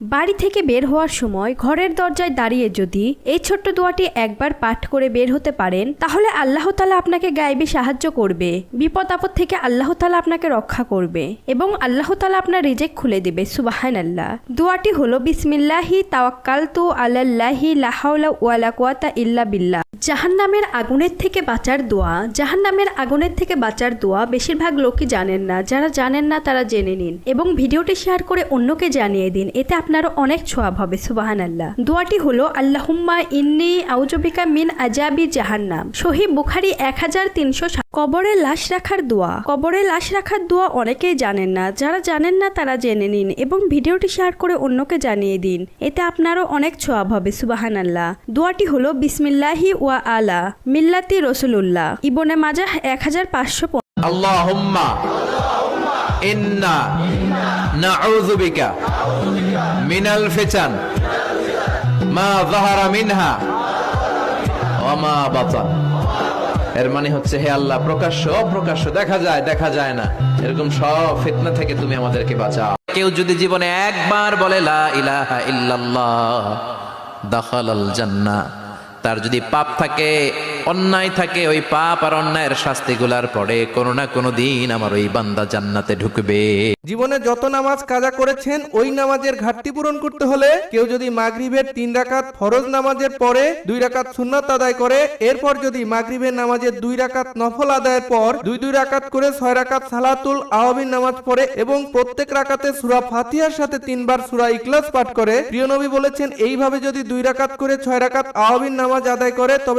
বাড়ি থেকে বের হওয়ার সময় ঘরের দরজায় দাঁড়িয়ে যদি এই ছোট্ট দোয়াটি একবার পাঠ করে বের হতে পারেন, তাহলে আল্লাহ তাআলা আপনাকে গায়েবী সাহায্য করবে, বিপদ আপদ থেকে আল্লাহ তাআলা আপনাকে রক্ষা করবে এবং আল্লাহ তাআলা আপনার রিজিক খুলে দিবে। সুবহানাল্লাহ। দোয়াটি হলো বিসমিল্লাহি তাওয়াক্কালতু আলাল্লাহি লা হাওলা ওয়ালা কুওয়াতা ইল্লা বিল্লাহ। জাহান্নামের আগুনের থেকে বাঁচার দোয়া। জাহান্নামের আগুনের থেকে বাঁচার দোয়া বেশিরভাগ লোকই জানেন না। যারা জানেন না তারা জেনে নিন এবং ভিডিওটি শেয়ার করে অন্যকে জানিয়ে দিন, এতে আপনারও অনেক সওয়াব হবে। সুবহানাল্লাহ। দোয়াটি হলো আল্লাহুম্মা ইন্নী আউযুবিকা মিন আযাবি জাহান্নাম। সহিহ বুখারী 1307। কবরে লাশ রাখার দোয়া। কবরে লাশ রাখার দোয়া অনেকেই জানেন না। যারা জানেন না তারা জেনে নিন এবং ভিডিওটি শেয়ার করে অন্যকে জানিয়ে দিন, এতে আপনারও অনেক সওয়াব হবে। সুবহানাল্লাহ। দোয়াটি হলো বিসমিল্লাহি ওয়া আলা মিল্লাতি রাসূলুল্লাহ। ইবনে মাজাহ 1550। আল্লাহুম্মা ইন্না নাউযু বিকা মিনাল ফিতান মা যাহারা মিনহা ওয়া মা বাতান। এর মানে হচ্ছে, হে আল্লাহ, প্রকাশ্য অপ্রকাশ্য, দেখা যায় দেখা যায় না, এরকম সব ফিতনা থেকে তুমি আমাদেরকে বাঁচাও। কেউ যদি জীবনে একবার বলে লা ইলাহা ইল্লাল্লাহ দাখালাল জান্নাহ, তার যদি পাপ থাকে, অন্যায় থাকে, ওই পাপ আর অন্যায়ের শাস্তিগুলার পরে কোনো না কোনো দিন আমার ওই বান্দা জান্নাতে ঢুকবে। জীবনে যত নামাজ কাজা করেছেন ওই নামাজের ঘাটতি পূরণ করতে হলে কেউ যদি মাগরিবের 3 রাকাত ফরজ নামাজের পরে 2 রাকাত সুন্নাত আদায় করে, এরপর যদি মাগরিবের নামাজের 2 রাকাত নফল আদায়ের পর 2 রাকাত করে 6 রাকাত সালাতুল আওয়াবিন নামাজ পড়ে এবং প্রত্যেক রাকাতে সূরা ফাতিহার সাথে 3 বার সূরা ইখলাস পাঠ করে, প্রিয় নবী বলেছেন এইভাবে যদি 2 রাকাত করে 6 রাকাত আওয়াবিন নামাজ আদায় করে তবে